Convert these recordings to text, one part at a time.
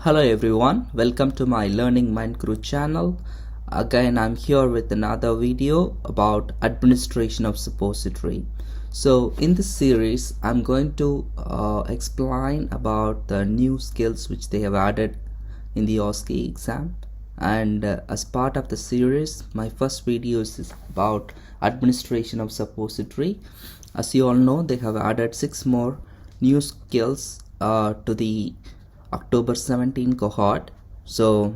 Hello everyone, welcome to my Learning Mind Crew channel. Again, I'm here with another video about administration of suppository. So in this series, I'm going to explain about the new skills which they have added in the OSCE exam. And as part of the series, my first video is about administration of suppository. As you all know, they have added 6 more new skills to the October 17 cohort. So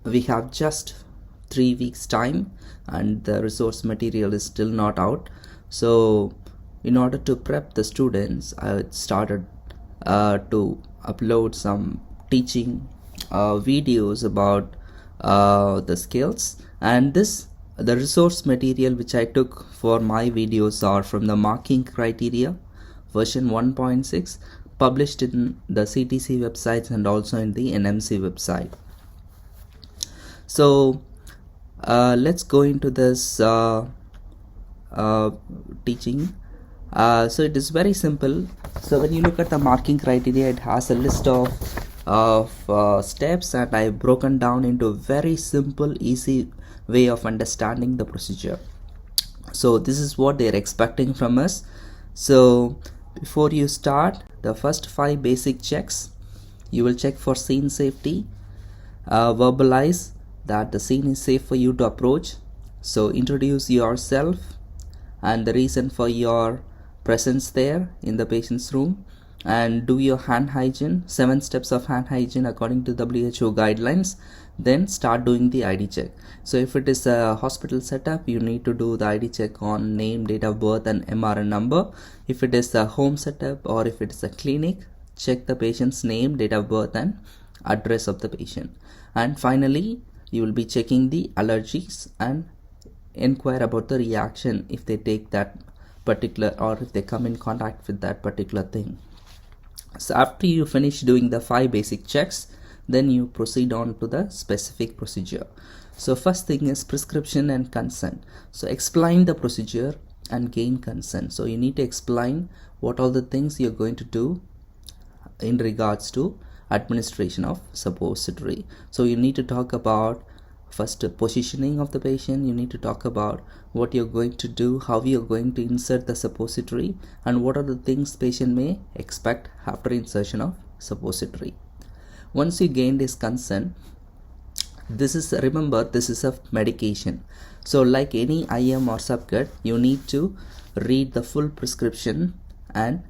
we have just 3 weeks time and the resource material is still not out. So in order to prep the students, I started to upload some teaching videos about the skills, and the resource material which I took for my videos are from the marking criteria version 1.6, published in the CTC websites and also in the NMC website. So let's go into this teaching. So it is very simple. So when you look at the marking criteria, it has a list of steps, and I've broken down into a very simple, easy way of understanding the procedure. So this is what they're expecting from us. So before you start, the first 5 basic checks: you will check for scene safety, verbalize that the scene is safe for you to approach. So introduce yourself and the reason for your presence there in the patient's room, and do your hand hygiene, 7 steps of hand hygiene according to WHO guidelines. Then start doing the ID check. So if it is a hospital setup, you need to do the ID check on name, date of birth and MRN number. If it is a home setup or if it is a clinic, check the patient's name, date of birth and address of the patient. And finally, you will be checking the allergies and inquire about the reaction if they take that particular, or if they come in contact with that particular thing. So after you finish doing the 5 basic checks, then you proceed on to the specific procedure. So first thing is prescription and consent. So explain the procedure and gain consent. So you need to explain what all the things you're going to do in regards to administration of suppository. So you need to talk about first positioning of the patient. You need to talk about what you're going to do, how you're going to insert the suppository, and what are the things patient may expect after insertion of suppository. Once you gain this consent, remember this is a medication. So like any IM or subcut, you need to read the full prescription and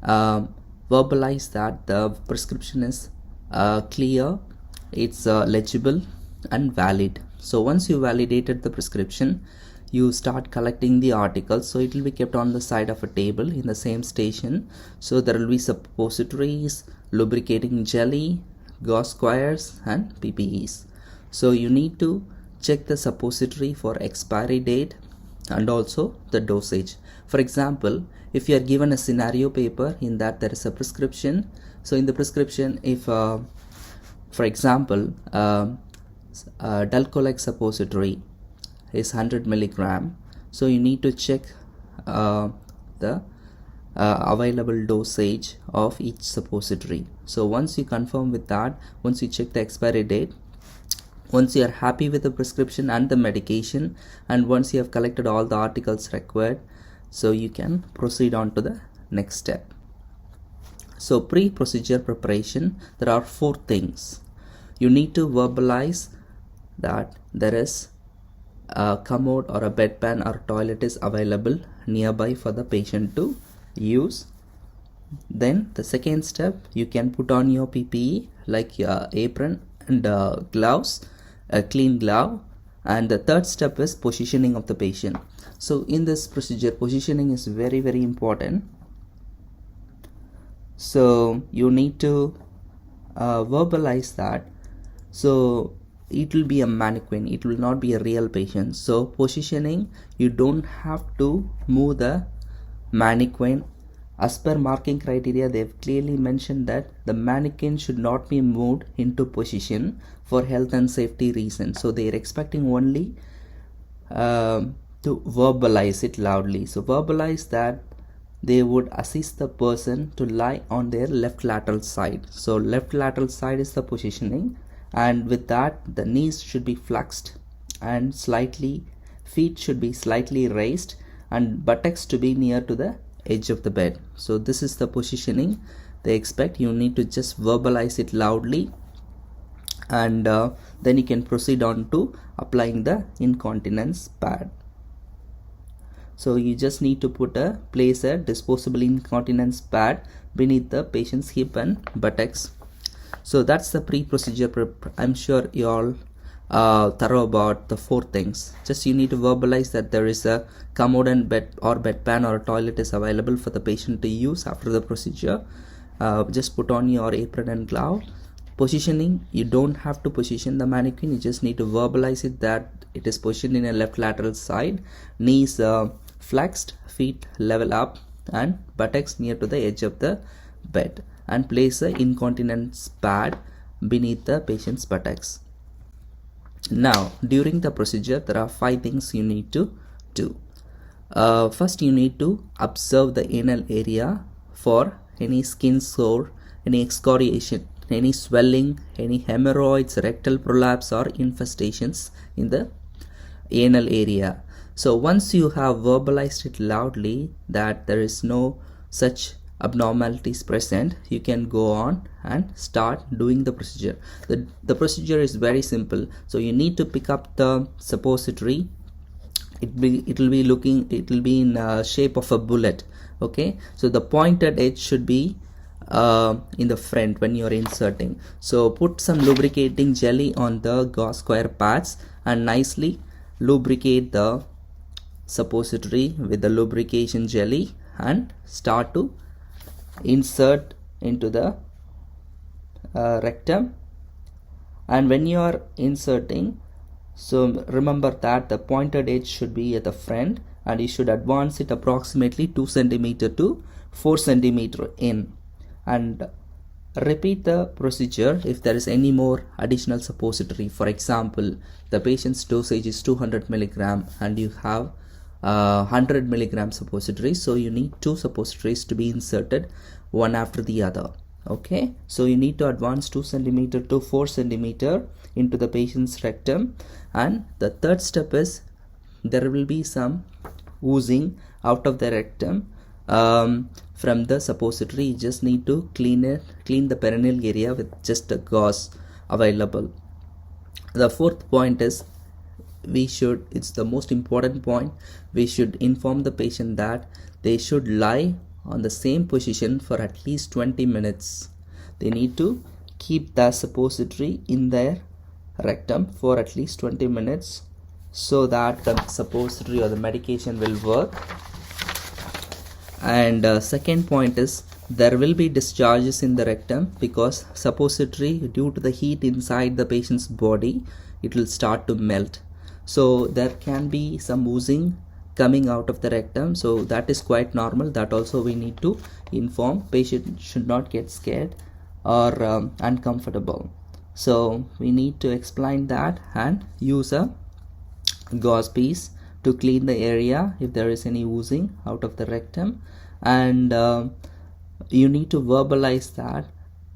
verbalize that the prescription is clear, it's legible and valid. So once you validated the prescription, you start collecting the articles. So it will be kept on the side of a table in the same station. So there will be suppositories, lubricating jelly, gauze squares and PPEs. So you need to check the suppository for expiry date and also the dosage. For example, if you are given a scenario paper, in that there is a prescription. So in the prescription, if for example Dalcolac suppository is 100 milligram, so you need to check the available dosage of each suppository. So once you confirm with that, once you check the expiry date, once you are happy with the prescription and the medication, and once you have collected all the articles required, so you can proceed on to the next step. So pre-procedure preparation, there are 4 things. You need to verbalize that there is a commode or a bedpan or toilet is available nearby for the patient to use. Then the second step, you can put on your PPE like your apron and gloves, a clean glove. And the third step is positioning of the patient. So in this procedure, positioning is very, very important. So you need to verbalize that. So it will be a mannequin, it will not be a real patient. So positioning, you don't have to move the mannequin. As per marking criteria, they've clearly mentioned that the mannequin should not be moved into position for health and safety reasons. So they are expecting only to verbalize it loudly. So verbalize that they would assist the person to lie on their left lateral side. So left lateral side is the positioning, and with that the knees should be flexed and feet should be slightly raised and buttocks to be near to the edge of the bed. So this is the positioning they expect. You need to just verbalize it loudly, and then you can proceed on to applying the incontinence pad. So you just need to place a disposable incontinence pad beneath the patient's hip and buttocks. So that's the pre-procedure prep. I'm sure you all thorough about the 4 things. Just you need to verbalize that there is a commode and bedpan or a toilet is available for the patient to use after the procedure. Just put on your apron and glove. Positioning, you don't have to position the mannequin, you just need to verbalize it that it is positioned in a left lateral side, knees flexed, feet level up and buttocks near to the edge of the bed, and place the incontinence pad beneath the patient's buttocks. Now during the procedure there are 5 things you need to do. First, you need to observe the anal area for any skin sore, any excoriation, any swelling, any hemorrhoids, rectal prolapse or infestations in the anal area. So once you have verbalized it loudly that there is no such abnormalities present, you can go on and start doing the procedure. The procedure is very simple. So you need to pick up the suppository. It will be in shape of a bullet. Okay, so the pointed edge should be in the front when you're inserting. So put some lubricating jelly on the gauze square pads and nicely lubricate the suppository with the lubrication jelly and start to insert into the rectum. And when you are inserting, so remember that the pointed edge should be at the front and you should advance it approximately 2 cm to 4 cm in, and repeat the procedure if there is any more additional suppository. For example, the patient's dosage is 200 mg and you have 100 mg suppository, so you need 2 suppositories to be inserted one after the other. Okay, so you need to advance 2 cm to 4 cm into the patient's rectum, and the third step is there will be some oozing out of the rectum from the suppository. You just need to clean the perineal area with just a gauze available. The fourth point is it's the most important point, we should inform the patient that they should lie on the same position for at least 20 minutes. They need to keep the suppository in their rectum for at least 20 minutes so that the suppository or the medication will work. And second point is there will be discharges in the rectum because suppository, due to the heat inside the patient's body, it will start to melt. So there can be some oozing coming out of the rectum, so that is quite normal. That also we need to inform. Patient should not get scared or uncomfortable. So we need to explain that and use a gauze piece to clean the area if there is any oozing out of the rectum. And you need to verbalize that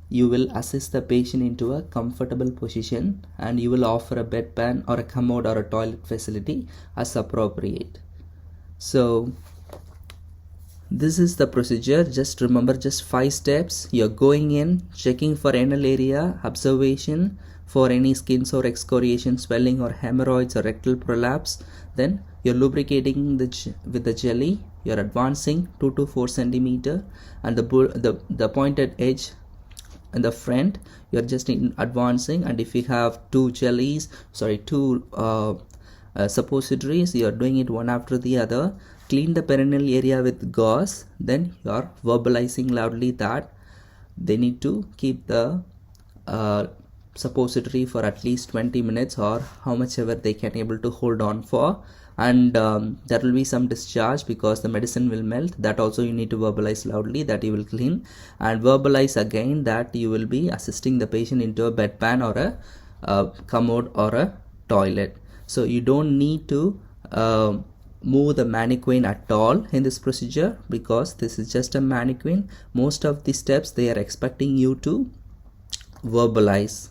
you will assist the patient into a comfortable position and you will offer a bedpan or a commode or a toilet facility as appropriate. So this is the procedure. Just remember, just 5 steps. You're going in, checking for anal area, observation for any skin sore, excoriation, swelling or hemorrhoids or rectal prolapse. Then you're lubricating with the jelly. You're advancing 2 to 4 cm, and the pointed edge in the front you're just advancing. And if you have 2 suppositories, you're doing it one after the other. Clean the perineal area with gauze. Then you're verbalizing loudly that they need to keep the suppository for at least 20 minutes or how much ever they can able to hold on for. And there will be some discharge because the medicine will melt. That also you need to verbalize loudly that you will clean, and verbalize again that you will be assisting the patient into a bedpan or a commode or a toilet. So you don't need to move the mannequin at all in this procedure, because this is just a mannequin. Most of the steps they are expecting you to verbalize.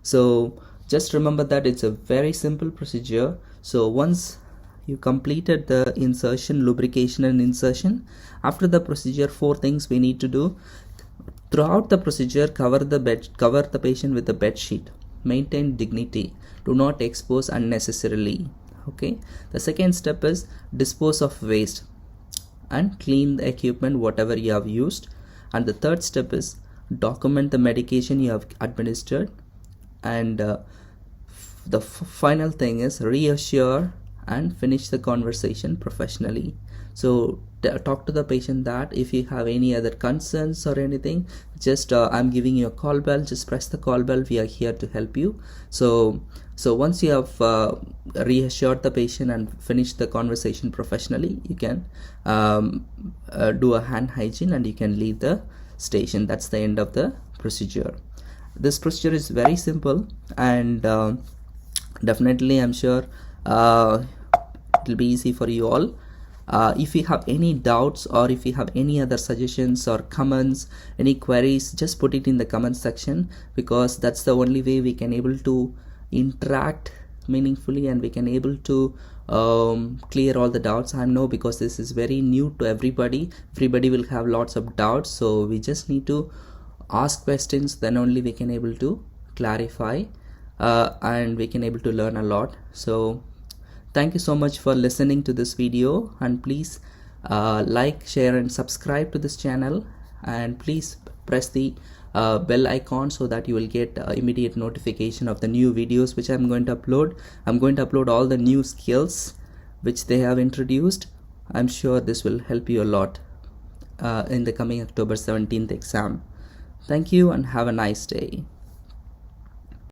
So just remember that it's a very simple procedure. So once you completed the insertion, lubrication and insertion, after the procedure, 4 things we need to do. Throughout the procedure, cover the patient with a bed sheet. Maintain dignity. Do not expose unnecessarily. Okay. The second step is dispose of waste and clean the equipment whatever you have used. And the third step is document the medication you have administered. And the final thing is reassure and finish the conversation professionally. So talk to the patient that if you have any other concerns or anything, just I'm giving you a call bell, just press the call bell, we are here to help you. So once you have reassured the patient and finished the conversation professionally, you can do a hand hygiene and you can leave the station. That's the end of the procedure. This procedure is very simple, and definitely I'm sure it will be easy for you all. If you have any doubts, or if you have any other suggestions or comments, any queries, just put it in the comment section, because that's the only way we can able to interact meaningfully and we can able to clear all the doubts. I know, because this is very new to everybody will have lots of doubts, so we just need to ask questions, then only we can able to clarify and we can able to learn a lot. So thank you so much for listening to this video, and please like, share and subscribe to this channel, and please press the bell icon so that you will get immediate notification of the new videos which I'm going to upload. I'm going to upload all the new skills which they have introduced. I'm sure this will help you a lot in the coming October 17th exam. Thank you and have a nice day.